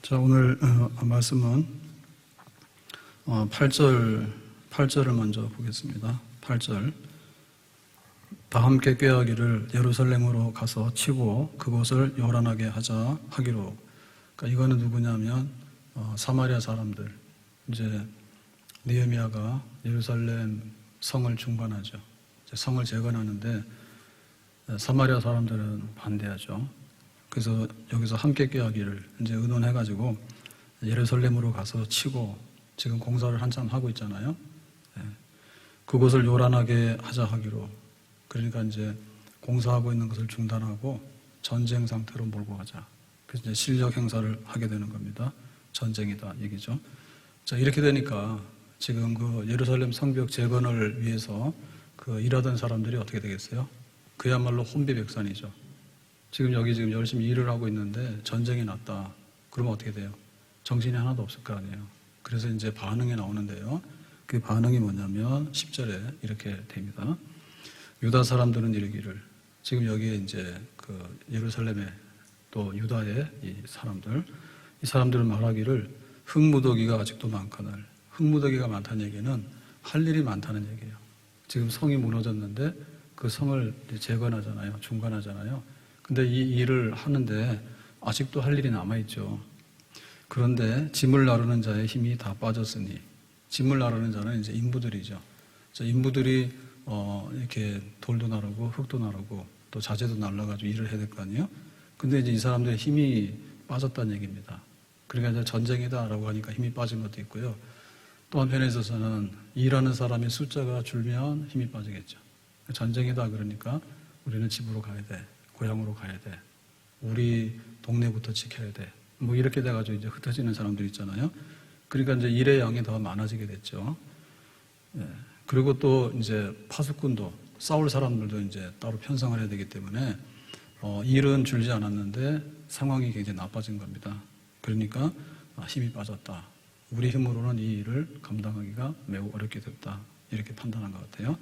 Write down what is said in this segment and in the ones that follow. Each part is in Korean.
자, 오늘 말씀은 8절을 먼저 보겠습니다. 8절. 다 함께 꾀하기를 예루살렘으로 가서 치고 그곳을 요란하게 하자 하기로. 그러니까 이거는 누구냐면 사마리아 사람들. 이제 느헤미야가 예루살렘 성을 중건하죠. 성을 재건하는데 사마리아 사람들은 반대하죠. 그래서 여기서 함께 꾀하기를 이제 의논해가지고 예루살렘으로 가서 치고 지금 공사를 한참 하고 있잖아요. 그곳을 요란하게 하자 하기로. 그러니까 이제 공사하고 있는 것을 중단하고 전쟁 상태로 몰고 가자. 그래서 이제 실력 행사를 하게 되는 겁니다. 전쟁이다 얘기죠. 자, 이렇게 되니까 지금 그 예루살렘 성벽 재건을 위해서 그 일하던 사람들이 어떻게 되겠어요? 그야말로 혼비백산이죠. 지금 여기 열심히 일을 하고 있는데 전쟁이 났다. 그러면 어떻게 돼요? 정신이 하나도 없을 거 아니에요. 그래서 이제 반응이 나오는데요. 그 반응이 뭐냐면 10절에 이렇게 됩니다. 유다 사람들은 이르기를, 지금 여기에 이제 그 예루살렘에 또 유다의 이 사람들은 말하기를 흙무더기가 아직도 많거늘. 흙무더기가 많다는 얘기는 할 일이 많다는 얘기예요. 지금 성이 무너졌는데 그 성을 재건하잖아요. 중건하잖아요. 근데 이 일을 하는데 아직도 할 일이 남아있죠. 그런데 짐을 나르는 자의 힘이 다 빠졌으니, 짐을 나르는 자는 이제 인부들이죠. 인부들이 이렇게 돌도 나르고 흙도 나르고 또 자재도 날라가지고 일을 해야 될 거 아니에요. 근데 이제 이 사람들의 힘이 빠졌다는 얘기입니다. 그러니까 이제 전쟁이다라고 하니까 힘이 빠진 것도 있고요. 또 한편에 있어서는 일하는 사람의 숫자가 줄면 힘이 빠지겠죠. 전쟁이다 그러니까 우리는 집으로 가야 돼. 고향으로 가야 돼. 우리 동네부터 지켜야 돼. 뭐 이렇게 돼가지고 이제 흩어지는 사람들 있잖아요. 그러니까 이제 일의 양이 더 많아지게 됐죠. 그리고 또 이제 파수꾼도 싸울 사람들도 이제 따로 편성을 해야 되기 때문에 일은 줄지 않았는데 상황이 굉장히 나빠진 겁니다. 그러니까 힘이 빠졌다. 우리 힘으로는 이 일을 감당하기가 매우 어렵게 됐다. 이렇게 판단한 것 같아요.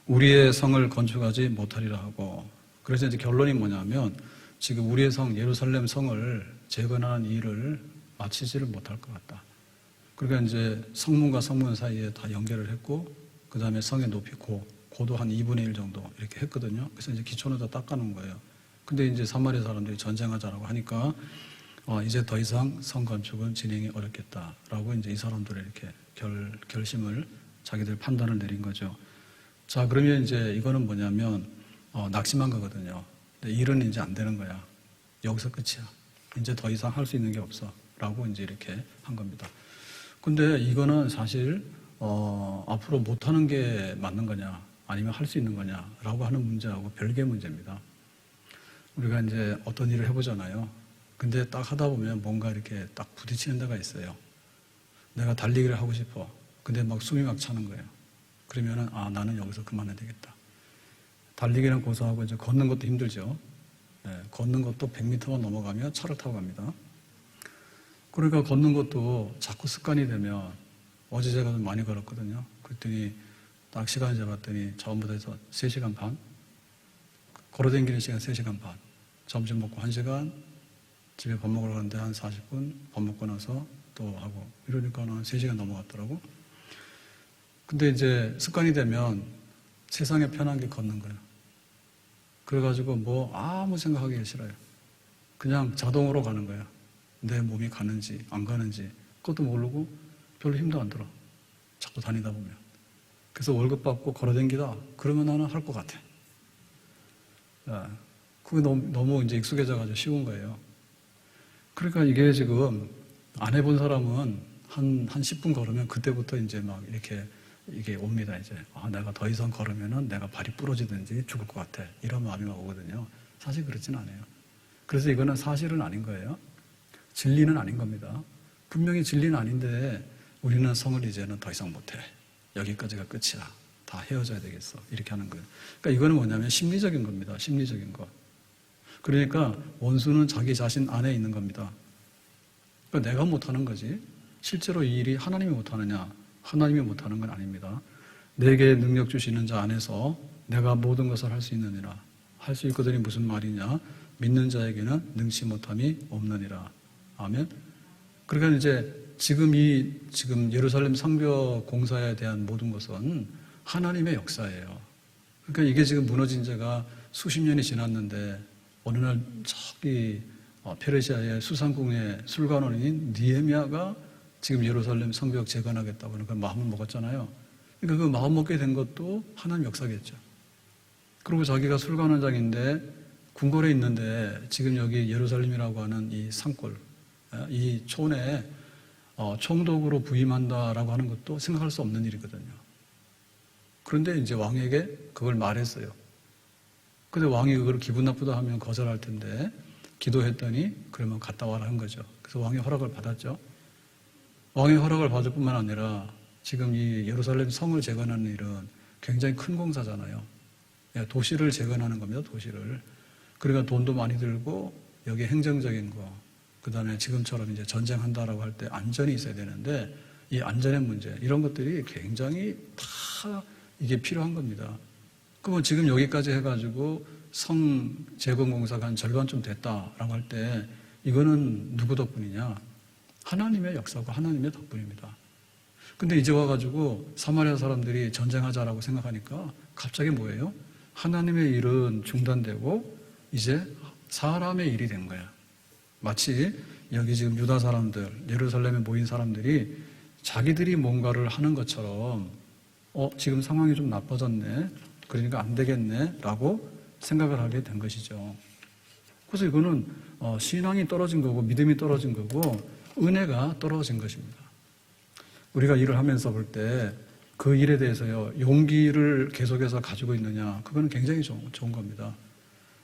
우리의 성을 건축하지 못하리라 하고. 그래서 이제 결론이 뭐냐면 지금 우리의 성 예루살렘 성을 재건하는 일을 마치지를 못할 것 같다. 그러니까 이제 성문과 성문 사이에 다 연결을 했고 그 다음에 성의 높이 고도 한 2분의 1 정도 이렇게 했거든요. 그래서 이제 기초는 다 닦아놓은 거예요. 근데 이제 사마리아 사람들이 전쟁하자라고 하니까 이제 더 이상 성 건축은 진행이 어렵겠다라고 이제 이 사람들의 이렇게 결심을 자기들 판단을 내린 거죠. 자, 그러면 이제 이거는 뭐냐면 낙심한 거거든요. 근데 일은 이제 안 되는 거야. 여기서 끝이야. 이제 더 이상 할 수 있는 게 없어. 라고 이제 이렇게 한 겁니다. 근데 이거는 사실, 앞으로 못하는 게 맞는 거냐, 아니면 할 수 있는 거냐, 라고 하는 문제하고 별개의 문제입니다. 우리가 이제 어떤 일을 해보잖아요. 근데 딱 하다 보면 뭔가 이렇게 딱 부딪히는 데가 있어요. 내가 달리기를 하고 싶어. 근데 막 숨이 막 차는 거예요. 그러면은, 나는 여기서 그만해야 되겠다. 달리기는 고사하고 이제 걷는 것도 힘들죠. 걷는 것도 100m만 넘어가면 차를 타고 갑니다. 그러니까 걷는 것도 자꾸 습관이 되면 어제 제가 좀 많이 걸었거든요. 그랬더니 딱 시간을 재봤더니 처음부터 해서 3시간 반, 걸어다니는 시간 3시간 반, 점심 먹고 1시간, 집에 밥 먹으러 가는데 한 40분, 밥 먹고 나서 또 하고 이러니까는 3시간 넘어갔더라고. 근데 이제 습관이 되면 세상에 편한 게 걷는 거예요. 그래가지고 뭐 아무 생각하기 싫어요. 그냥 자동으로 가는 거예요. 내 몸이 가는지 안 가는지 그것도 모르고 별로 힘도 안 들어. 자꾸 다니다 보면. 그래서 월급 받고 걸어다니다 그러면 나는 할 것 같아. 그게 너무 이제 익숙해져가지고 쉬운 거예요. 그러니까 이게 지금 안 해본 사람은 한 10분 걸으면 그때부터 이제 막 이게 옵니다, 이제. 내가 더 이상 걸으면은 내가 발이 부러지든지 죽을 것 같아. 이런 마음이 오거든요. 사실 그렇진 않아요. 그래서 이거는 사실은 아닌 거예요. 진리는 아닌 겁니다. 분명히 진리는 아닌데 우리는 성을 이제는 더 이상 못해. 여기까지가 끝이야. 다 헤어져야 되겠어. 이렇게 하는 거예요. 그러니까 이거는 뭐냐면 심리적인 겁니다. 심리적인 것. 그러니까 원수는 자기 자신 안에 있는 겁니다. 그러니까 내가 못하는 거지. 실제로 이 일이 하나님이 못하느냐? 하나님이 못하는 건 아닙니다. 내게 능력 주시는 자 안에서 내가 모든 것을 할 수 있느니라. 할 수 있거든이 무슨 말이냐? 믿는 자에게는 능치 못함이 없느니라. 아멘. 그러니까 이제 지금 예루살렘 성벽 공사에 대한 모든 것은 하나님의 역사예요. 그러니까 이게 지금 무너진 지가 수십 년이 지났는데 어느 날 저기 페르시아의 수상궁의 술관원인 느헤미야가 지금 예루살렘 성벽 재건하겠다고 하는 그 마음을 먹었잖아요. 그러니까 그 마음 먹게 된 것도 하나님 역사겠죠. 그리고 자기가 술관원장인데 궁궐에 있는데 지금 여기 예루살렘이라고 하는 이 산골, 이 촌에 총독으로 부임한다라고 하는 것도 생각할 수 없는 일이거든요. 그런데 이제 왕에게 그걸 말했어요. 근데 왕이 그걸 기분 나쁘다 하면 거절할 텐데 기도했더니 그러면 갔다 와라 한 거죠. 그래서 왕의 허락을 받았죠. 왕의 허락을 받을 뿐만 아니라 지금 이 예루살렘 성을 재건하는 일은 굉장히 큰 공사잖아요. 도시를 재건하는 겁니다. 도시를. 그러니까 돈도 많이 들고 여기 행정적인 거, 그 다음에 지금처럼 이제 전쟁한다라고 할 때 안전이 있어야 되는데 이 안전의 문제 이런 것들이 굉장히 다 이게 필요한 겁니다. 그러면 지금 여기까지 해가지고 성 재건 공사가 한 절반쯤 됐다라고 할 때 이거는 누구 덕분이냐? 하나님의 역사고 하나님의 덕분입니다. 근데 이제 와가지고 사마리아 사람들이 전쟁하자라고 생각하니까 갑자기 뭐예요? 하나님의 일은 중단되고 이제 사람의 일이 된 거야. 마치 여기 지금 유다 사람들, 예루살렘에 모인 사람들이 자기들이 뭔가를 하는 것처럼 지금 상황이 좀 나빠졌네. 그러니까 안 되겠네. 라고 생각을 하게 된 것이죠. 그래서 이거는 신앙이 떨어진 거고 믿음이 떨어진 거고 은혜가 떨어진 것입니다. 우리가 일을 하면서 볼 때 그 일에 대해서요, 용기를 계속해서 가지고 있느냐, 그거는 굉장히 좋은 겁니다.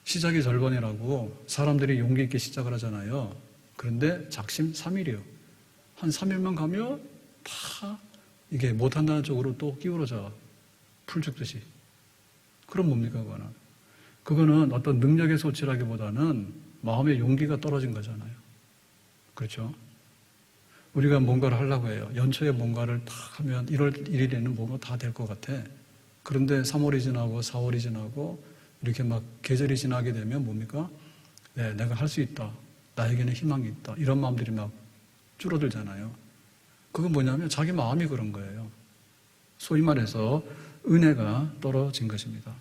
시작이 절반이라고 사람들이 용기 있게 시작을 하잖아요. 그런데 작심 3일이에요. 한 3일만 가면 다 이게 못한다는 쪽으로 또 기울어져. 풀 죽듯이. 그럼 뭡니까, 그거는? 그거는 어떤 능력의 소치라기보다는 마음의 용기가 떨어진 거잖아요. 그렇죠? 우리가 뭔가를 하려고 해요. 연초에 뭔가를 딱 하면 1월 1일에는 뭔가 다 될 것 같아. 그런데 3월이 지나고 4월이 지나고 이렇게 막 계절이 지나게 되면 뭡니까? 네, 내가 할 수 있다. 나에게는 희망이 있다. 이런 마음들이 막 줄어들잖아요. 그건 뭐냐면 자기 마음이 그런 거예요. 소위 말해서 은혜가 떨어진 것입니다.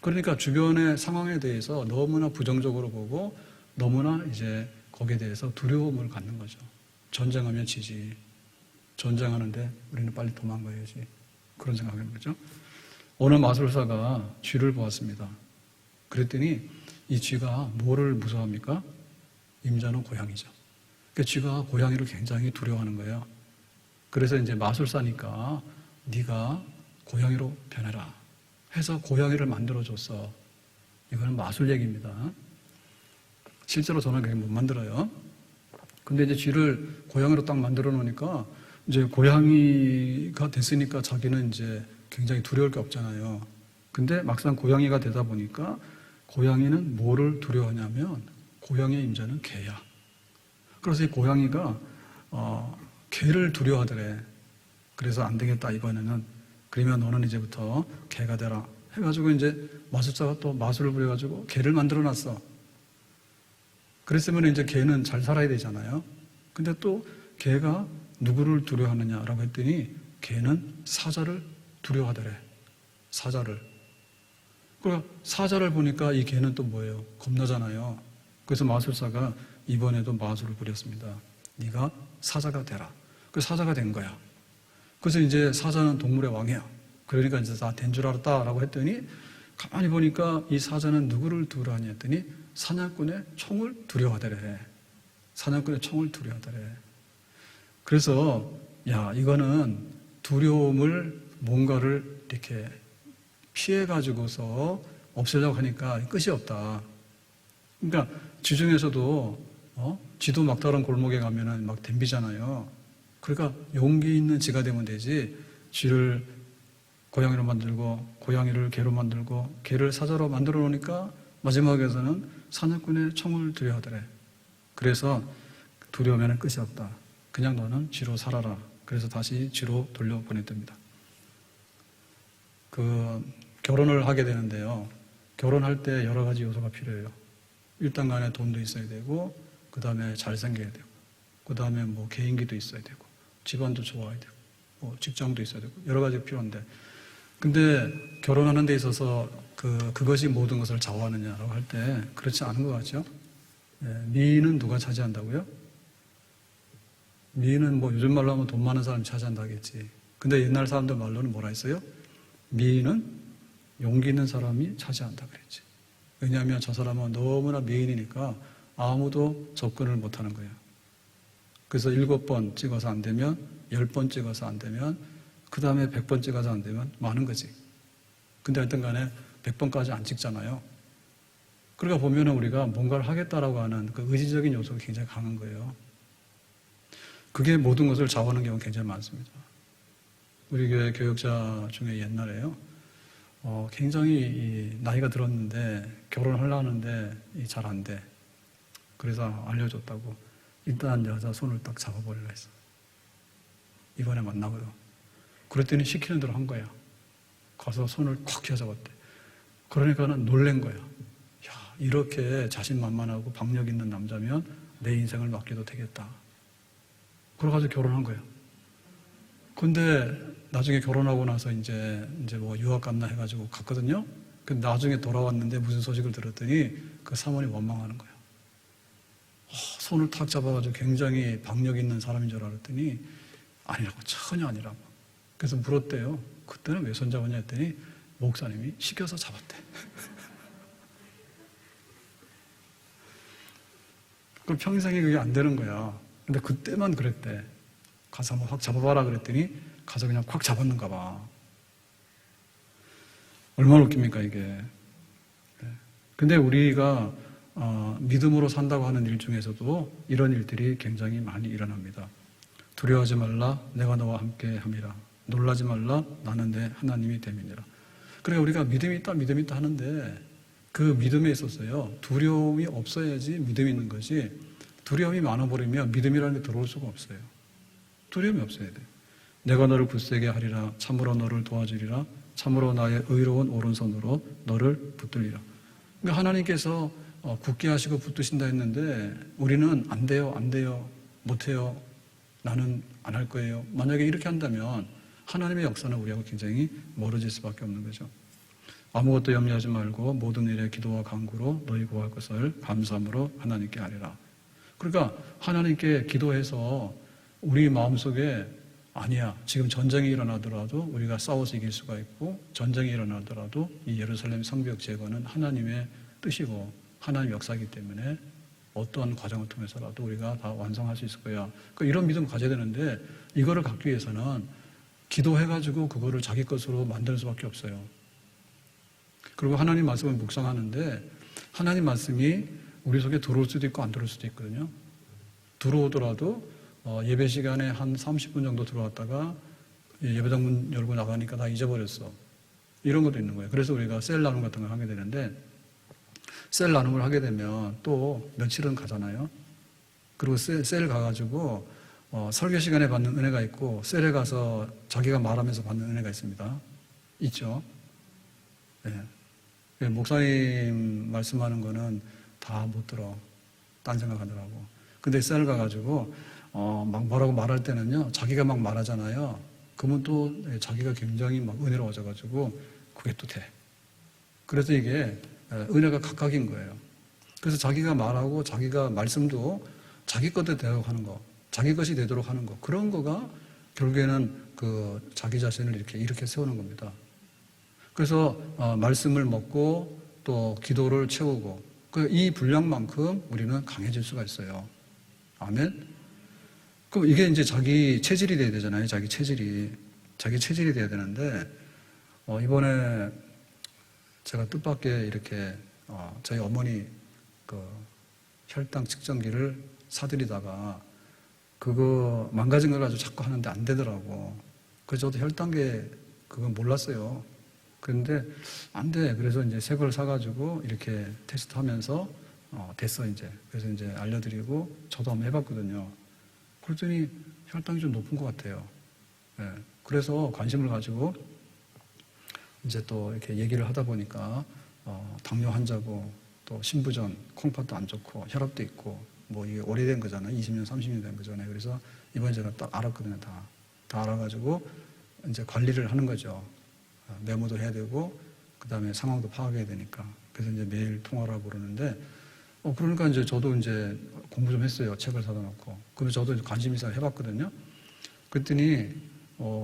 그러니까 주변의 상황에 대해서 너무나 부정적으로 보고 너무나 이제 거기에 대해서 두려움을 갖는 거죠. 전쟁하면 지지. 전쟁하는데 우리는 빨리 도망가야지. 그런 생각하는 거죠. 어느 마술사가 쥐를 보았습니다. 그랬더니 이 쥐가 뭐를 무서워합니까? 임자는 고양이죠. 그러니까 쥐가 고양이를 굉장히 두려워하는 거예요. 그래서 이제 마술사니까 네가 고양이로 변해라 해서 고양이를 만들어줬어. 이거는 마술 얘기입니다. 실제로 저는 그렇게 못 만들어요. 근데 이제 쥐를 고양이로 딱 만들어 놓으니까 이제 고양이가 됐으니까 자기는 이제 굉장히 두려울 게 없잖아요. 근데 막상 고양이가 되다 보니까 고양이는 뭐를 두려워하냐면 고양이의 임자는 개야. 그래서 이 고양이가 개를 두려워하더래. 그래서 안 되겠다 이번에는. 그러면 너는 이제부터 개가 되라 해가지고 이제 마술사가 또 마술을 부려가지고 개를 만들어 놨어. 그랬으면 이제 개는 잘 살아야 되잖아요. 근데 또 개가 누구를 두려워하느냐라고 했더니 개는 사자를 두려워하더래. 사자를. 그러니까 사자를 보니까 이 개는 또 뭐예요? 겁나잖아요. 그래서 마술사가 이번에도 마술을 부렸습니다. 네가 사자가 되라. 그 사자가 된 거야. 그래서 이제 사자는 동물의 왕이야. 그러니까 이제 다 된 줄 알았다라고 했더니 가만히 보니까 이 사자는 누구를 두려워하냐 했더니 사냥꾼의 총을 두려워하더래. 사냥꾼의 총을 두려워하더래. 그래서 이거는 두려움을 뭔가를 이렇게 피해가지고서 없애려고 하니까 끝이 없다. 그러니까 쥐 중에서도 쥐도 막다른 골목에 가면은 막 덤비잖아요. 그러니까 용기 있는 쥐가 되면 되지. 쥐를 고양이로 만들고 고양이를 개로 만들고 개를 사자로 만들어 놓으니까 마지막에서는 사냥꾼의 총을 두려워하더래. 그래서 두려우면 끝이 없다. 그냥 너는 쥐로 살아라. 그래서 다시 쥐로 돌려보냈답니다. 결혼을 하게 되는데요. 결혼할 때 여러 가지 요소가 필요해요. 일단 간에 돈도 있어야 되고, 그 다음에 잘생겨야 되고, 그 다음에 뭐 개인기도 있어야 되고, 집안도 좋아야 되고, 뭐 직장도 있어야 되고, 여러 가지가 필요한데, 근데 결혼하는 데 있어서 그것이 모든 것을 좌우하느냐라고 할 때 그렇지 않은 것 같죠? 미인은 누가 차지한다고요? 미인은 뭐 요즘 말로 하면 돈 많은 사람이 차지한다겠지. 근데 옛날 사람들 말로는 뭐라 했어요? 미인은 용기 있는 사람이 차지한다 그랬지. 왜냐하면 저 사람은 너무나 미인이니까 아무도 접근을 못하는 거예요. 그래서 7번 찍어서 안 되면 10번 찍어서 안 되면 그 다음에 100번 찍어서 안 되면 많은 거지. 근데 하여튼 간에 100번까지 안 찍잖아요. 그러니까 보면은 우리가 뭔가를 하겠다라고 하는 그 의지적인 요소가 굉장히 강한 거예요. 그게 모든 것을 좌우하는 경우가 굉장히 많습니다. 우리 교회 교역자 중에 옛날에요. 굉장히 나이가 들었는데 결혼을 하려고 하는데 잘 안 돼. 그래서 알려줬다고 일단 여자 손을 딱 잡아보려고 했어. 이번에 만나고요. 그랬더니 시키는 대로 한 거야. 가서 손을 콱 쥐어잡았대. 그러니까는 놀란 거야. 야, 이렇게 자신만만하고 박력 있는 남자면 내 인생을 맡겨도 되겠다. 그래가지고 결혼한 거예요. 근데 나중에 결혼하고 나서 이제 뭐 유학 갔나 해가지고 갔거든요. 근데 나중에 돌아왔는데 무슨 소식을 들었더니 그 사모님 원망하는 거예요. 손을 탁 잡아가지고 굉장히 박력 있는 사람인 줄 알았더니 아니라고, 전혀 아니라고. 그래서 물었대요. 그때는 왜 손잡았냐 했더니 목사님이 시켜서 잡았대. 그럼 평생에 그게 안 되는 거야. 근데 그때만 그랬대. 가서 한번 확 잡아봐라 그랬더니 가서 그냥 콱 잡았는가 봐. 얼마나 웃깁니까 이게. 근데 우리가 믿음으로 산다고 하는 일 중에서도 이런 일들이 굉장히 많이 일어납니다. 두려워하지 말라, 내가 너와 함께 함이라. 놀라지 말라, 나는 내 하나님이 됨이니라. 그러니까 우리가 믿음이 있다 하는데 그 믿음에 있어서요, 두려움이 없어야지 믿음이 있는 것이, 두려움이 많아버리면 믿음이라는 게 들어올 수가 없어요. 두려움이 없어야 돼. 내가 너를 굳세게 하리라, 참으로 너를 도와주리라, 참으로 나의 의로운 오른손으로 너를 붙들리라. 그러니까 하나님께서 굳게 하시고 붙드신다 했는데 우리는 안 돼요, 못해요, 나는 안 할 거예요. 만약에 이렇게 한다면 하나님의 역사는 우리하고 굉장히 멀어질 수밖에 없는 거죠. 아무것도 염려하지 말고 모든 일에 기도와 간구로 너희 구할 것을 감사함으로 하나님께 아뢰라. 그러니까 하나님께 기도해서 우리 마음속에 아니야, 지금 전쟁이 일어나더라도 우리가 싸워서 이길 수가 있고, 전쟁이 일어나더라도 이 예루살렘 성벽 제거는 하나님의 뜻이고 하나님의 역사이기 때문에 어떤 과정을 통해서라도 우리가 다 완성할 수 있을 거야. 그러니까 이런 믿음을 가져야 되는데 이거를 갖기 위해서는 기도해가지고 그거를 자기 것으로 만드는 수밖에 없어요. 그리고 하나님 말씀을 묵상하는데 하나님 말씀이 우리 속에 들어올 수도 있고 안 들어올 수도 있거든요. 들어오더라도 예배 시간에 한 30분 정도 들어왔다가 예배당 문 열고 나가니까 다 잊어버렸어. 이런 것도 있는 거예요. 그래서 우리가 셀 나눔 같은 걸 하게 되는데, 셀 나눔을 하게 되면 또 며칠은 가잖아요. 그리고 셀 가가지고 설교 시간에 받는 은혜가 있고, 셀에 가서 자기가 말하면서 받는 은혜가 있습니다. 있죠. 네. 목사님 말씀하는 거는 다 못 들어. 딴 생각하더라고. 근데 셀 가가지고 막 뭐라고 말할 때는요, 자기가 막 말하잖아요. 그러면 또 자기가 굉장히 막 은혜로워져가지고 그게 또 돼. 그래서 이게 은혜가 각각인 거예요. 그래서 자기가 말하고 자기가 말씀도 자기 것대로 되도록 하는 거, 자기 것이 되도록 하는 거, 그런 거가 결국에는 그 자기 자신을 이렇게 세우는 겁니다. 그래서 말씀을 먹고 또 기도를 채우고 이 분량만큼 우리는 강해질 수가 있어요. 아멘. 그럼 이게 이제 자기 체질이 돼야 되잖아요. 자기 체질이 돼야 되는데 이번에 제가 뜻밖의 이렇게 저희 어머니 그 혈당 측정기를 사드리다가 그거 망가진 걸 가지고 자꾸 하는데 안 되더라고. 그래서 저도 혈당계 그건 몰랐어요. 그런데 안 돼. 그래서 이제 새 걸 사가지고 이렇게 테스트하면서 됐어 이제. 그래서 이제 알려드리고 저도 한번 해봤거든요. 그랬더니 혈당이 좀 높은 것 같아요. 네. 그래서 관심을 가지고 이제 또 이렇게 얘기를 하다 보니까 당뇨 환자고 또 신부전 콩팥도 안 좋고 혈압도 있고 뭐 이게 오래된 거잖아요. 20년, 30년 된 거잖아요. 그래서 이번에 제가 딱 알았거든요. 다 알아가지고 이제 관리를 하는 거죠. 메모도 해야 되고, 그 다음에 상황도 파악해야 되니까. 그래서 이제 매일 통화를 하고 그러는데, 그러니까 이제 저도 이제 공부 좀 했어요. 책을 사다 놓고. 그래서 저도 관심 있어 해봤거든요. 그랬더니,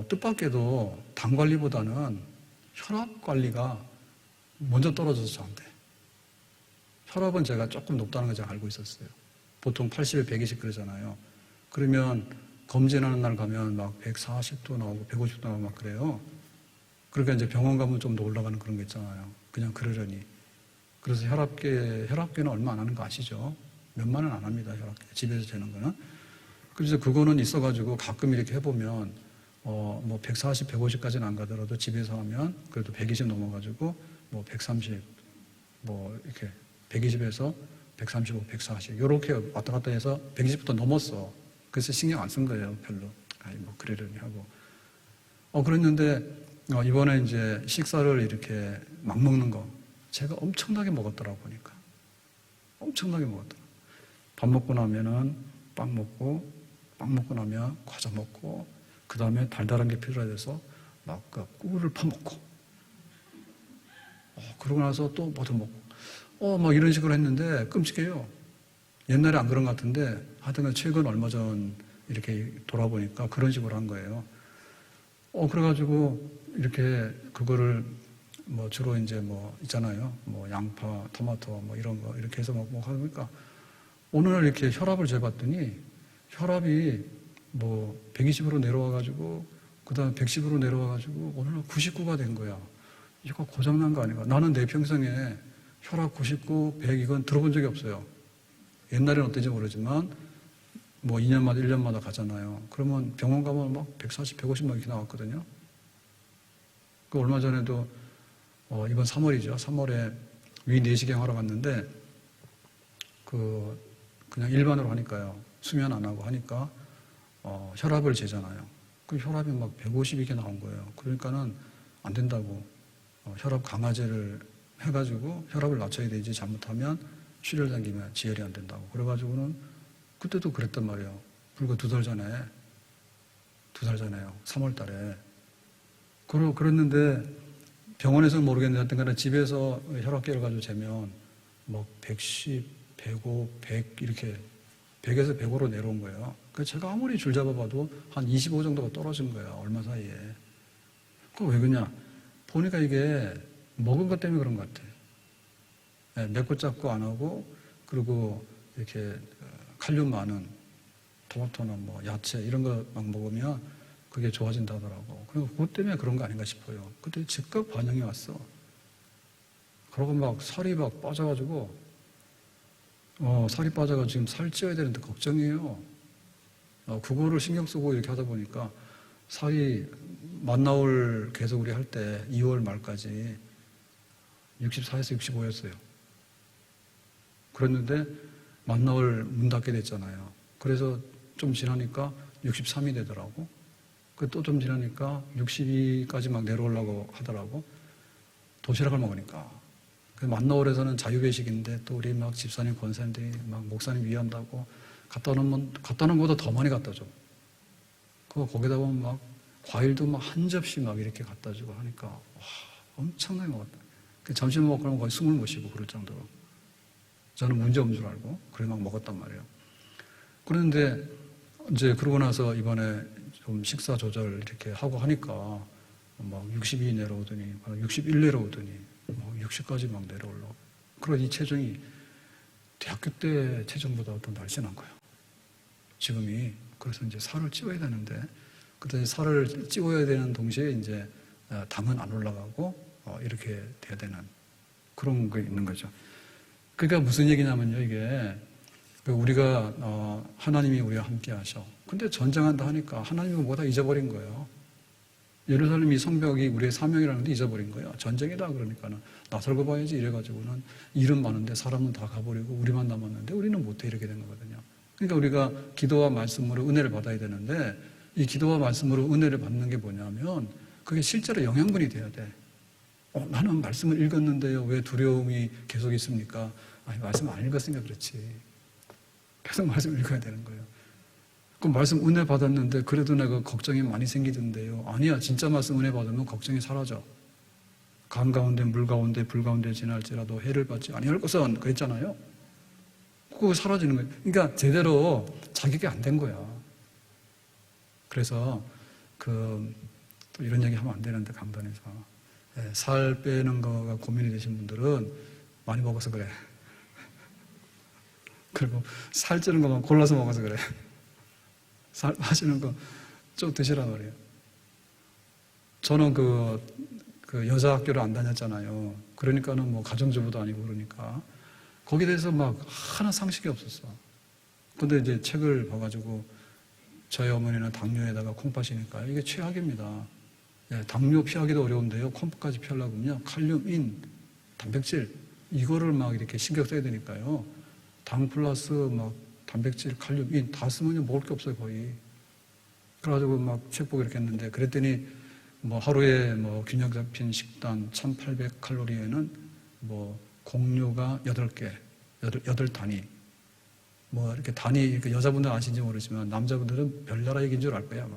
뜻밖에도 당 관리보다는 혈압 관리가 먼저 떨어져서 저한테. 혈압은 제가 조금 높다는 걸 제가 알고 있었어요. 보통 80에 120 그러잖아요. 그러면 검진하는 날 가면 막 140도 나오고 150도 나오고 막 그래요. 그러니까 이제 병원 가면 좀 더 올라가는 그런 거 있잖아요. 그냥 그러려니. 그래서 혈압계는 얼마 안 하는 거 아시죠? 몇만 원 안 합니다, 혈압계. 집에서 재는 거는. 그래서 그거는 있어가지고 가끔 이렇게 해보면, 뭐 140, 150까지는 안 가더라도 집에서 하면 그래도 120 넘어가지고 뭐 130, 뭐 이렇게 120에서 135, 140, 요렇게 왔다 갔다 해서 120부터 넘었어. 그래서 신경 안 쓴 거예요, 별로. 뭐 그러려니 하고. 그랬는데, 이번에 이제 식사를 이렇게 막 먹는 거. 제가 엄청나게 먹었더라고, 보니까. 엄청나게 먹었더라고. 밥 먹고 나면은 빵 먹고, 빵 먹고 나면 과자 먹고, 그 다음에 달달한 게 필요해서 막 꿀을 퍼먹고. 그러고 나서 또 뭐 더 먹고. 막 이런 식으로 했는데 끔찍해요. 옛날에 안 그런 것 같은데 하여튼 최근 얼마 전 이렇게 돌아보니까 그런 식으로 한 거예요. 그래가지고 이렇게 그거를 뭐 주로 이제 뭐 있잖아요. 뭐 양파, 토마토 뭐 이런 거 이렇게 해서 뭐 하니까 어느 날 이렇게 혈압을 재봤더니 혈압이 뭐 120으로 내려와가지고 그 다음에 110으로 내려와가지고 어느 날 99가 된 거야. 이거 고장난 거 아닌가? 나는 내 평생에 혈압 99, 100 이건 들어본 적이 없어요. 옛날에는 어떤지 모르지만 뭐 2년마다 1년마다 가잖아요. 그러면 병원 가면 막 140, 150 막 이렇게 나왔거든요. 그 얼마 전에도 이번 3월이죠. 3월에 위 내시경 하러 갔는데 그냥 일반으로 하니까요. 수면 안 하고 하니까 혈압을 재잖아요. 그 혈압이 막 150 이렇게 나온 거예요. 그러니까는 안 된다고 혈압 강화제를 해가지고 혈압을 낮춰야 되지 잘못하면 출혈 생기면 지혈이 안 된다고. 그래가지고는 그때도 그랬단 말이에요. 불과 2달 전에요. 3월 달에. 그랬는데 병원에서는 모르겠는데 하여튼 간에 집에서 혈압계를 가지고 재면 뭐 110, 105, 100 이렇게 100에서 105로 내려온 거예요. 그래서 제가 아무리 줄 잡아봐도 한 25 정도가 떨어진 거예요. 얼마 사이에. 그거 왜 그러냐. 보니까 이게 먹은 것 때문에 그런 것 같아요. 맵고 짭고 안 하고, 그리고 이렇게 칼륨 많은 토마토나 뭐 야채 이런 거 막 먹으면 그게 좋아진다 하더라고. 그리고 그것 때문에 그런 거 아닌가 싶어요. 그때 즉각 반영이 왔어. 그러고 막 살이 막 빠져가지고, 살이 빠져가지고 지금 살 찌워야 되는데 걱정이에요. 그거를 신경 쓰고 이렇게 하다 보니까 살이 만나올 계속 우리 할 때 2월 말까지 64에서 65였어요. 그랬는데 만나올 문 닫게 됐잖아요. 그래서 좀 지나니까 63이 되더라고. 또 좀 지나니까 62까지 막 내려오려고 하더라고. 도시락을 먹으니까. 만나올에서는 자유배식인데 또 우리 막 집사님, 권사님들이 막 목사님 위한다고 갖다 놓으면, 갖다 놓은 것보다 더 많이 갖다 줘. 거기다 보면 막 과일도 막 한 접시 막 이렇게 갖다 주고 하니까, 와, 엄청나게 먹었다. 점심 먹고 그러면 거의 숨을 못 쉬고 그럴 정도로. 저는 문제 없는 줄 알고, 그래 막 먹었단 말이에요. 그런데 이제 그러고 나서 이번에 좀 식사 조절 이렇게 하고 하니까 막 62 내려오더니, 61 내려오더니, 막 60까지 막 내려올라고. 그리고 이 체중이 대학교 때 체중보다 더 날씬한 거예요. 지금이. 그래서 이제 살을 찌워야 되는데, 그때 살을 찌워야 되는 동시에 이제 당은 안 올라가고, 이렇게 돼야 되는 그런 게 있는 거죠. 그러니까 무슨 얘기냐면요, 이게. 우리가, 하나님이 우리와 함께 하셔. 근데 전쟁한다 하니까 하나님이 뭐다 잊어버린 거예요. 예루살렘 이 성벽이 우리의 사명이라는 데 잊어버린 거예요. 전쟁이다 그러니까는 나설고 봐야지 이래가지고는 일은 많은데 사람은 다 가버리고 우리만 남았는데 우리는 못해 이렇게 된 거거든요. 그러니까 우리가 기도와 말씀으로 은혜를 받아야 되는데 이 기도와 말씀으로 은혜를 받는 게 뭐냐면 그게 실제로 영양분이 돼야 돼. 나는 말씀을 읽었는데요. 왜 두려움이 계속 있습니까? 아니, 말씀 안 읽었으니까 그렇지. 계속 말씀 읽어야 되는 거예요. 그 말씀 은혜 받았는데 그래도 내가 걱정이 많이 생기던데요. 아니야, 진짜 말씀 은혜 받으면 걱정이 사라져. 강 가운데 물 가운데 불 가운데 지날지라도 해를 받지 아니할 것은 그랬잖아요. 그거 사라지는 거예요. 그러니까 제대로 자격이 안 된 거야. 그래서 또 이런 얘기 하면 안 되는데 강단에서 살 빼는 거가 고민이 되신 분들은 많이 먹어서 그래. 그리고 살찌는 것만 골라서 먹어서 그래. 살 빠지는 거 쭉 드시라 그래요. 저는 그 여자 학교를 안 다녔잖아요. 그러니까는 뭐 가정주부도 아니고 그러니까 거기에 대해서 막 하나 상식이 없었어. 근데 이제 책을 봐가지고 저희 어머니는 당뇨에다가 콩팥이니까 이게 최악입니다. 당뇨 피하기도 어려운데요. 콩팥까지 피하려면요. 칼륨, 인, 단백질 이거를 막 이렇게 신경 써야 되니까요. 당 플러스 막 단백질, 칼륨, 인 다 쓰면 먹을 게 없어요 거의. 그래가지고 막 책 보고 이렇게 했는데 그랬더니 뭐 하루에 뭐 균형 잡힌 식단 1800칼로리에는 뭐 공유가 8개, 8단위. 뭐 이렇게 단위, 여자분들 아시는지 모르지만 남자분들은 별나라 얘기인 줄 알 거야 아마.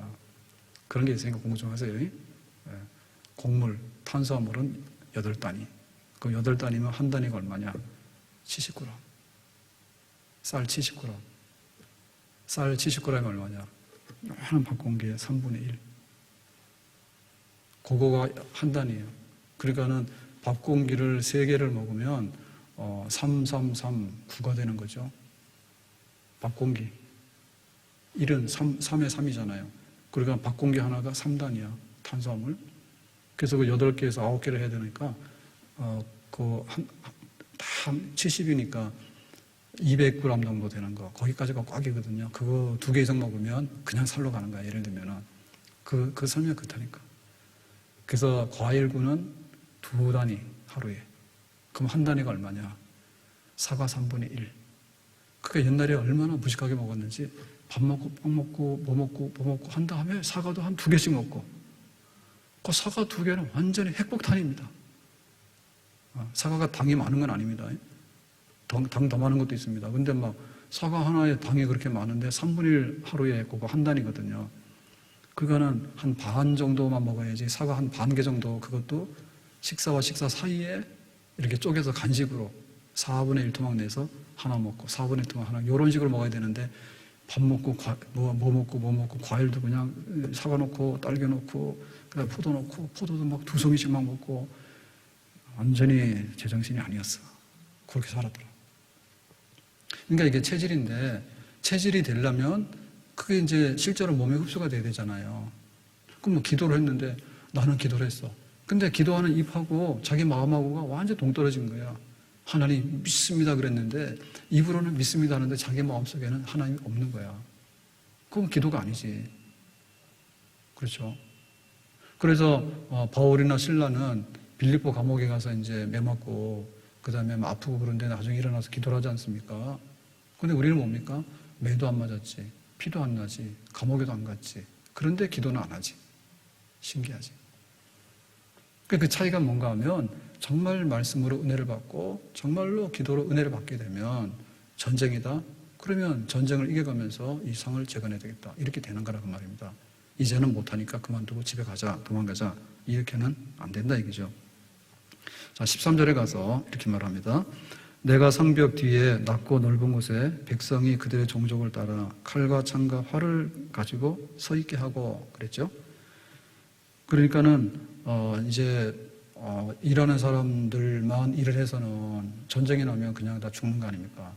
그런 게 있으니까 공부 좀 하세요. 곡물, 탄수화물은 8단위. 그럼 8단위면 한 단위가 얼마냐? 70g. 쌀 70g. 쌀 70g이 얼마냐? 하는 밥공기의 3분의 1. 그거가 한 단위예요. 그러니까는 밥공기를 3개를 먹으면 9가 되는 거죠. 밥공기. 1은 3의 3이잖아요. 그러니까 밥공기 하나가 3단위야. 탄수화물. 그래서 그 8개에서 9개를 해야 되니까 다 70이니까 200g 정도 되는 거. 거기까지가 꽉이거든요. 그거 2개 이상 먹으면 그냥 살로 가는 거야. 예를 들면은. 그 설명 그렇다니까. 그래서 과일구는 2단위 하루에. 그럼 한 단위가 얼마냐? 사과 3분의 1. 그러니까 옛날에 얼마나 무식하게 먹었는지 밥 먹고 빵 먹고 뭐 먹고 한 다음에 사과도 한 2개씩 먹고 그 사과 2개는 완전히 핵폭탄입니다. 사과가 당이 많은 건 아닙니다. 당 더 많은 것도 있습니다. 근데 막 사과 하나에 당이 그렇게 많은데 3분의 1 하루에 그거 한 단위거든요. 그거는 한 반 정도만 먹어야지 사과 한 반 개 정도 그것도 식사와 식사 사이에 이렇게 쪼개서 간식으로 4분의 1 토막 내서 하나 먹고 4분의 1 토막 하나 이런 식으로 먹어야 되는데 밥 먹고 뭐 먹고 과일도 그냥 사과 넣고 딸기 넣고 그다음에 포도 넣고 포도도 막 2송이씩만 먹고 완전히 제정신이 아니었어. 그렇게 살았더라. 그러니까 이게 체질인데 체질이 되려면 그게 이제 실제로 몸에 흡수가 돼야 되잖아요. 그럼 뭐 기도를 했는데 나는 기도를 했어. 근데 기도하는 입하고 자기 마음하고가 완전 동떨어진 거야. 하나님 믿습니다 그랬는데 입으로는 믿습니다 하는데 자기 마음속에는 하나님이 없는 거야. 그건 기도가 아니지. 그렇죠? 그래서 바울이나 실라는 빌립보 감옥에 가서 이제 매 맞고 그 다음에 아프고 그런데 나중에 일어나서 기도를 하지 않습니까? 근데 우리는 뭡니까? 매도 안 맞았지. 피도 안 나지. 감옥에도 안 갔지. 그런데 기도는 안 하지. 신기하지. 그 차이가 뭔가 하면 정말 말씀으로 은혜를 받고 정말로 기도로 은혜를 받게 되면 전쟁이다. 그러면 전쟁을 이겨가면서 이 상을 재건해야 되겠다. 이렇게 되는 거라고 말입니다. 이제는 못하니까 그만두고 집에 가자. 도망가자. 이렇게는 안 된다 얘기죠. 자, 13절에 가서 이렇게 말합니다. 내가 성벽 뒤에 낮고 넓은 곳에 백성이 그들의 종족을 따라 칼과 창과 활을 가지고 서 있게 하고 그랬죠. 그러니까는 이제 일하는 사람들만 일을 해서는 전쟁이 나면 그냥 다 죽는 거 아닙니까?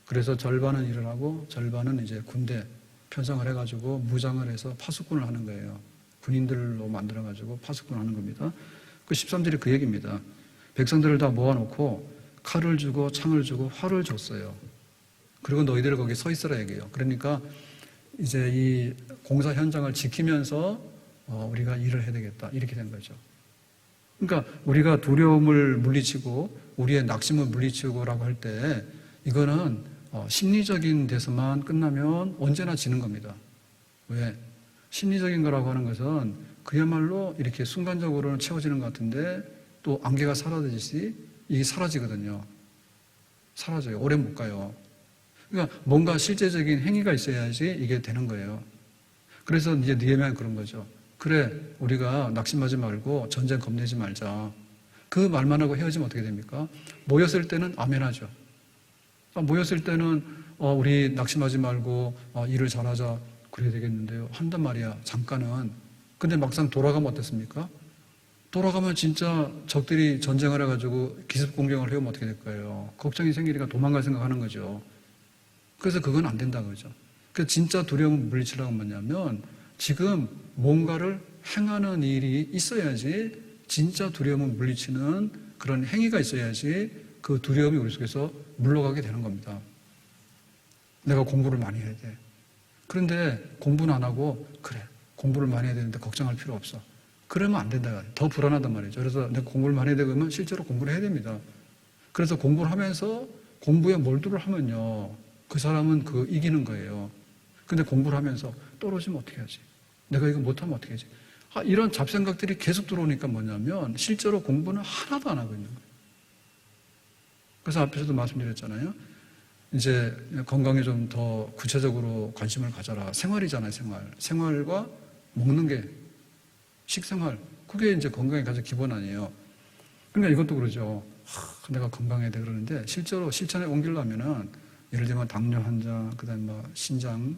그래서 절반은 일을 하고 절반은 이제 군대 편성을 해가지고 무장을 해서 파수꾼을 하는 거예요. 군인들로 만들어가지고 파수꾼을 하는 겁니다. 그 13절이 그 얘기입니다. 백성들을 다 모아놓고 칼을 주고 창을 주고 활을 줬어요. 그리고 너희들 거기 서 있으라 얘기해요. 그러니까 이제 이 공사 현장을 지키면서 우리가 일을 해야 되겠다. 이렇게 된 거죠. 그러니까 우리가 두려움을 물리치고 우리의 낙심을 물리치고라고 할 때 이거는 심리적인 데서만 끝나면 언제나 지는 겁니다. 왜? 심리적인 거라고 하는 것은 그야말로 이렇게 순간적으로는 채워지는 것 같은데 또 안개가 사라지듯이 이게 사라지거든요. 사라져요. 오래 못 가요. 그러니까 뭔가 실제적인 행위가 있어야지 이게 되는 거예요. 그래서 이제 느헤미야는 그런 거죠. 그래, 우리가 낙심하지 말고 전쟁 겁내지 말자. 그 말만 하고 헤어지면 어떻게 됩니까? 모였을 때는 아멘하죠. 모였을 때는 우리 낙심하지 말고 일을 잘하자 그래야 되겠는데요. 한단 말이야. 잠깐은. 근데 막상 돌아가면 어떻습니까? 돌아가면 진짜 적들이 전쟁을 해가지고 기습 공격을 해오면 어떻게 될까요? 걱정이 생기니까 도망갈 생각하는 거죠. 그래서 그건 안 된다 그러죠. 그래서 진짜 두려움을 물리치려면 뭐냐면 지금 뭔가를 행하는 일이 있어야지 진짜 두려움을 물리치는 그런 행위가 있어야지 그 두려움이 우리 속에서 물러가게 되는 겁니다. 내가 공부를 많이 해야 돼. 그런데 공부는 안 하고 그래 공부를 많이 해야 되는데 걱정할 필요 없어. 그러면 안 된다. 더 불안하단 말이죠. 그래서 내가 공부를 많이 해야 되면 실제로 공부를 해야 됩니다. 그래서 공부를 하면서 공부에 몰두를 하면요. 그 사람은 그 이기는 거예요. 근데 공부를 하면서 떨어지면 어떻게 하지? 내가 이거 못하면 어떻게 하지? 이런 잡생각들이 계속 들어오니까 뭐냐면 실제로 공부는 하나도 안 하고 있는 거예요. 그래서 앞에서도 말씀드렸잖아요. 이제 건강에 좀 더 구체적으로 관심을 가져라. 생활이잖아요, 생활. 생활과 먹는 게 식생활. 그게 이제 건강의 가장 기본 아니에요. 그러니까 이것도 그러죠. 내가 건강해야 돼 그러는데 실제로 실천에 옮기려면은 예를 들면 당뇨 환자, 그다음에 뭐 신장,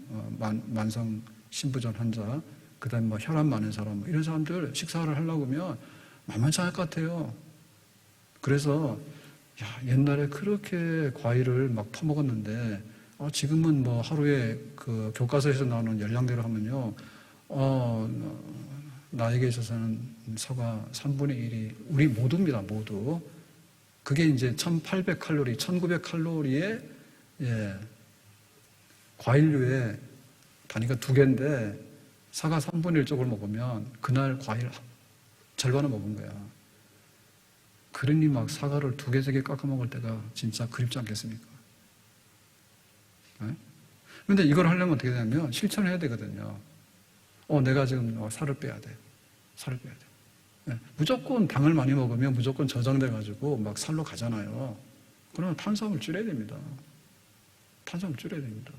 만성 신부전 환자, 그다음에 뭐 혈압 많은 사람, 이런 사람들 식사를 하려고 하면 만만치 않을 것 같아요. 그래서 옛날에 그렇게 과일을 막 퍼먹었는데 지금은 뭐 하루에 그 교과서에서 나오는 열량대로 하면요, 나에게 있어서는 서가 3분의 1이 우리 모두입니다, 모두. 그게 이제 1800칼로리, 1900칼로리의 과일류의 단위가 2개인데 사과 3분의 1 쪽을 먹으면 그날 과일 절반을 먹은 거야. 그러니 막 사과를 2개, 3개 깎아 먹을 때가 진짜 그립지 않겠습니까? 그런데 이걸 하려면 어떻게 되냐면 실천해야 되거든요. 내가 지금 살을 빼야 돼. 살을 빼야 돼. 무조건 당을 많이 먹으면 무조건 저장돼가지고 막 살로 가잖아요. 그러면 탄수화물 줄여야 됩니다. 탄수화물 줄여야 됩니다.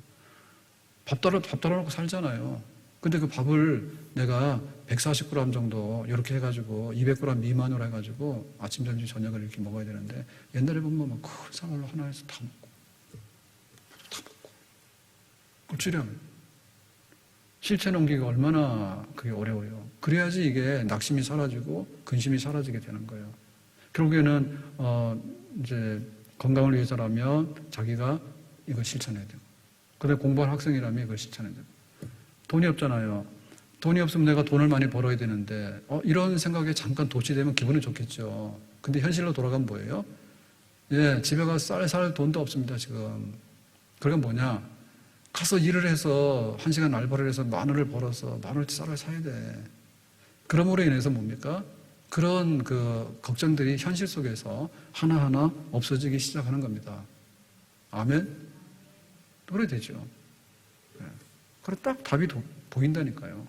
밥 따라놓고 살잖아요. 근데 그 밥을 내가 140g 정도 이렇게 해가지고 200g 미만으로 해가지고 아침, 점심, 저녁을 이렇게 먹어야 되는데 옛날에 보면 막 큰 사발로 하나에서 다 먹고 그걸 줄여면 실천 옮기기가 얼마나 그게 어려워요. 그래야지 이게 낙심이 사라지고 근심이 사라지게 되는 거예요. 결국에는 이제 건강을 위해서라면 자기가 이걸 실천해야 되고, 그다음에 공부한 학생이라면 이걸 실천해야 되고. 돈이 없잖아요. 돈이 없으면 내가 돈을 많이 벌어야 되는데 이런 생각에 잠깐 도취되면 기분은 좋겠죠. 근데 현실로 돌아가면 뭐예요? 집에 가서 쌀 돈도 없습니다, 지금. 그러니까 뭐냐? 가서 일을 해서 1시간 알바를 해서 10,000원을 벌어서 10,000원어치 쌀을 사야 돼. 그러므로 인해서 뭡니까? 그런 그 걱정들이 현실 속에서 하나하나 없어지기 시작하는 겁니다. 아멘? 그래 되죠. 그래 딱 답이 보인다니까요.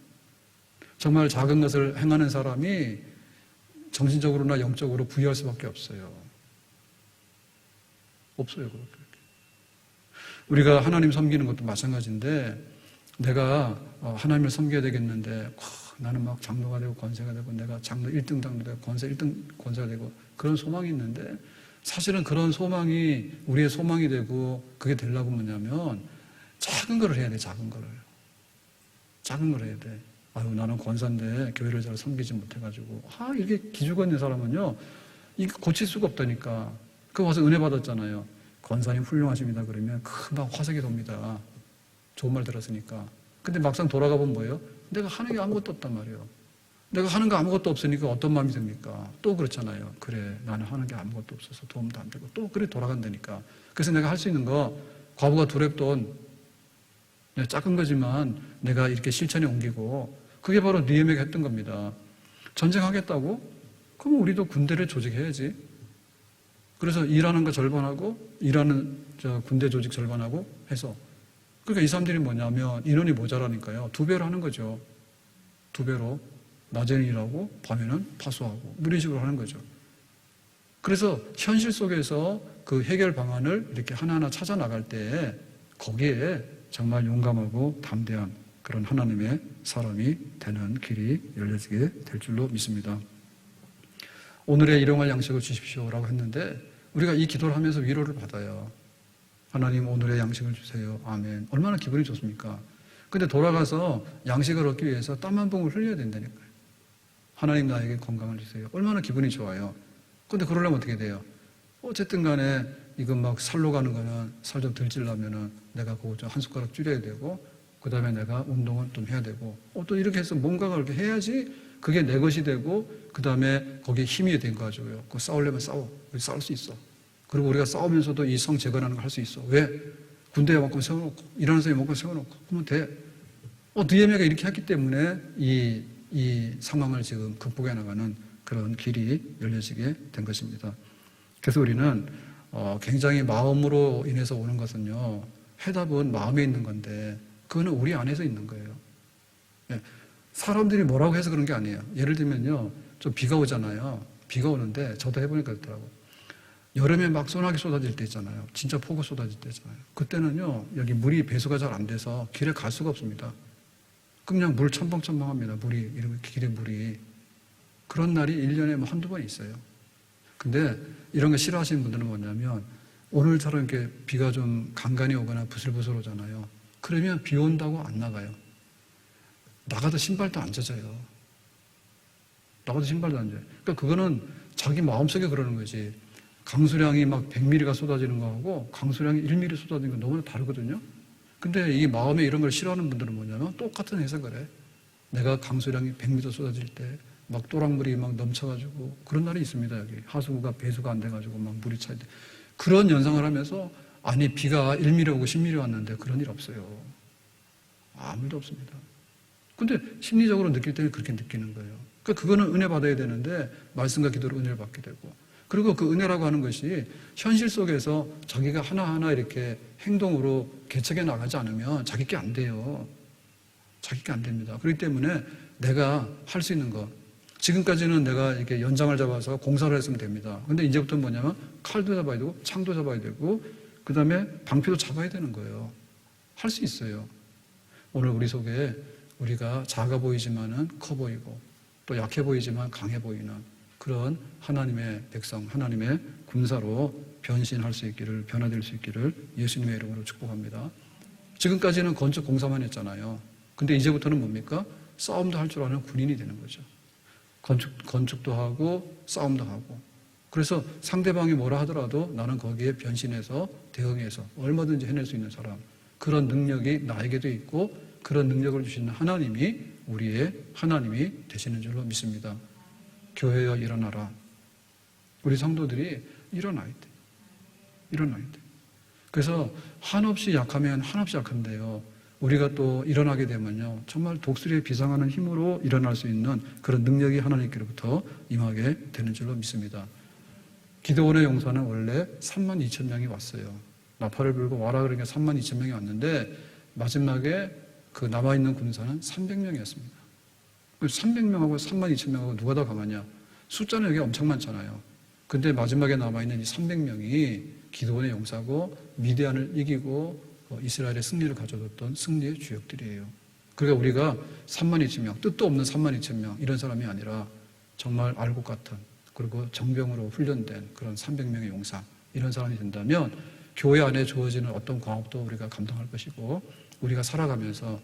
정말 작은 것을 행하는 사람이 정신적으로나 영적으로 부유할 수밖에 없어요. 없어요, 그렇게. 우리가 하나님 섬기는 것도 마찬가지인데, 내가 하나님을 섬겨야 되겠는데 나는 막 장로가 되고 권세가 되고 내가 장로 1등 장로 되고 권세 1등 권세가 되고 그런 소망이 있는데, 사실은 그런 소망이 우리의 소망이 되고 그게 되려고 뭐냐면 작은 걸 해야 돼. 작은 걸 해야 돼. 나는 권사인데 교회를 잘 섬기지 못해가지고 이게 기죽어 있는 사람은요 이거 고칠 수가 없다니까. 그 와서 은혜 받았잖아요. 권사님 훌륭하십니다 그러면 금방 화색이 돕니다. 좋은 말 들었으니까. 근데 막상 돌아가 보면 뭐예요? 내가 하는 게 아무것도 없단 말이에요. 내가 하는 거 아무것도 없으니까 어떤 마음이 듭니까? 또 그렇잖아요. 그래, 나는 하는 게 아무것도 없어서 도움도 안 되고 또 그래 돌아간다니까. 그래서 내가 할 수 있는 거 과부가 두렵돈 작은 거지만 내가 이렇게 실천에 옮기고, 그게 바로 느헤미야가 했던 겁니다. 전쟁하겠다고? 그럼 우리도 군대를 조직해야지. 그래서 일하는 거 절반하고 일하는 군대 조직 절반하고 해서, 그러니까 이 사람들이 뭐냐면 인원이 모자라니까요 2배로 하는 거죠. 2배로 낮에는 일하고 밤에는 파수하고 이런 식으로 하는 거죠. 그래서 현실 속에서 그 해결 방안을 이렇게 하나하나 찾아 나갈 때 거기에 정말 용감하고 담대한 그런 하나님의 사람이 되는 길이 열려지게 될 줄로 믿습니다. 오늘의 일용할 양식을 주십시오라고 했는데 우리가 이 기도를 하면서 위로를 받아요. 하나님 오늘의 양식을 주세요. 아멘. 얼마나 기분이 좋습니까? 근데 돌아가서 양식을 얻기 위해서 땀 한 봉을 흘려야 된다니까요. 하나님 나에게 건강을 주세요. 얼마나 기분이 좋아요. 근데 그러려면 어떻게 돼요? 어쨌든 간에 이거 막 살로 가는 거는 살 좀 덜 찌려면은 내가 그거 좀 한 숟가락 줄여야 되고 그 다음에 내가 운동을 좀 해야 되고 또 이렇게 해서 뭔가가 이렇게 해야지 그게 내 것이 되고 그 다음에 거기에 힘이 된 거죠. 그거 싸우려면 싸워. 우리 싸울 수 있어. 그리고 우리가 싸우면서도 이 성 재건하는 걸 할 수 있어. 왜? 군대에 먹고 세워놓고 일하는 사람이 먹고 세워놓고 그러면 돼. 느헤미야가 이렇게 했기 때문에 이 상황을 지금 극복해 나가는 그런 길이 열려지게 된 것입니다. 그래서 우리는 굉장히 마음으로 인해서 오는 것은요, 해답은 마음에 있는 건데 그거는 우리 안에서 있는 거예요. 사람들이 뭐라고 해서 그런 게 아니에요. 예를 들면요, 좀 비가 오잖아요. 비가 오는데 저도 해보니까 그렇더라고요. 여름에 막 소나기 쏟아질 때 있잖아요. 진짜 폭우 쏟아질 때 있잖아요. 그때는요, 여기 물이 배수가 잘 안 돼서 길에 갈 수가 없습니다. 그럼 그냥 물 첨벙첨벙합니다. 길에 물이. 그런 날이 1년에 뭐 한두 번 있어요. 근데 이런 거 싫어하시는 분들은 뭐냐면 오늘처럼 이렇게 비가 좀 간간히 오거나 부슬부슬 오잖아요. 그러면 비 온다고 안 나가요. 나가도 신발도 안 젖어요. 나가도 신발도 안 젖어요. 그러니까 그거는 자기 마음속에 그러는 거지. 강수량이 막 100mm가 쏟아지는 거하고 강수량이 1mm 쏟아지는 건 너무나 다르거든요. 근데 이 마음에 이런 걸 싫어하는 분들은 뭐냐면 똑같은 해석을 해. 내가 강수량이 100m 쏟아질 때 막 또랑물이 막 넘쳐가지고 그런 날이 있습니다. 여기 하수구가 배수가 안 돼가지고 막 물이 차야 돼. 그런 연상을 하면서 아니 비가 1mm 오고 10mm 왔는데 그런 일 없어요. 아무 일도 없습니다. 근데 심리적으로 느낄 때는 그렇게 느끼는 거예요. 그러니까 그거는 은혜 받아야 되는데 말씀과 기도로 은혜를 받게 되고 그리고 그 은혜라고 하는 것이 현실 속에서 자기가 하나하나 이렇게 행동으로 개척해 나가지 않으면 자기 게 안 돼요. 자기 게 안 됩니다. 그렇기 때문에 내가 할 수 있는 것. 지금까지는 내가 이렇게 연장을 잡아서 공사를 했으면 됩니다. 근데 이제부터는 뭐냐면 칼도 잡아야 되고 창도 잡아야 되고 그 다음에 방패도 잡아야 되는 거예요. 할 수 있어요. 오늘 우리 속에 우리가 작아 보이지만은 커 보이고 또 약해 보이지만 강해 보이는 그런 하나님의 백성, 하나님의 군사로 변신할 수 있기를, 변화될 수 있기를 예수님의 이름으로 축복합니다. 지금까지는 건축 공사만 했잖아요. 근데 이제부터는 뭡니까? 싸움도 할 줄 아는 군인이 되는 거죠. 건축도 하고 싸움도 하고. 그래서 상대방이 뭐라 하더라도 나는 거기에 변신해서 대응해서 얼마든지 해낼 수 있는 사람. 그런 능력이 나에게도 있고 그런 능력을 주시는 하나님이 우리의 하나님이 되시는 줄로 믿습니다. 교회여 일어나라. 우리 성도들이 일어나야 돼. 일어나야 돼. 그래서 한없이 약하면 한없이 약한데요. 우리가 또 일어나게 되면요. 정말 독수리에 비상하는 힘으로 일어날 수 있는 그런 능력이 하나님께로부터 임하게 되는 줄로 믿습니다. 기드온의 용사는 원래 32,000명이 왔어요. 나팔을 불고 와라 그러니까 32,000명이 왔는데 마지막에 그 남아있는 군사는 300명이었습니다. 300명하고 32,000명하고 누가 더 강하냐? 숫자는 여기 엄청 많잖아요. 근데 마지막에 남아있는 이 300명이 기드온의 용사고 미디안을 이기고 이스라엘의 승리를 가져뒀던 승리의 주역들이에요. 그러니까 우리가 32,000명, 뜻도 없는 32,000명 이런 사람이 아니라 정말 알곡 같은 그리고 정병으로 훈련된 그런 300명의 용사 이런 사람이 된다면 교회 안에 주어지는 어떤 과업도 우리가 감당할 것이고 우리가 살아가면서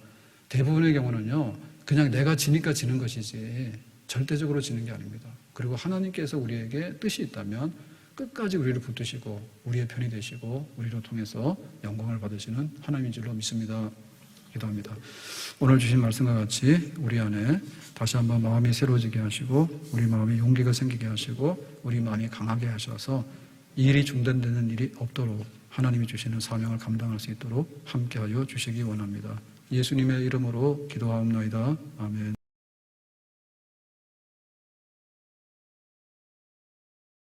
대부분의 경우는요 그냥 내가 지니까 지는 것이지 절대적으로 지는 게 아닙니다. 그리고 하나님께서 우리에게 뜻이 있다면 끝까지 우리를 붙드시고 우리의 편이 되시고 우리를 통해서 영광을 받으시는 하나님인 줄로 믿습니다. 기도합니다. 오늘 주신 말씀과 같이 우리 안에 다시 한번 마음이 새로워지게 하시고 우리 마음에 용기가 생기게 하시고 우리 마음이 강하게 하셔서 이 일이 중단되는 일이 없도록 하나님이 주시는 사명을 감당할 수 있도록 함께하여 주시기 원합니다. 예수님의 이름으로 기도하옵나이다. 아멘.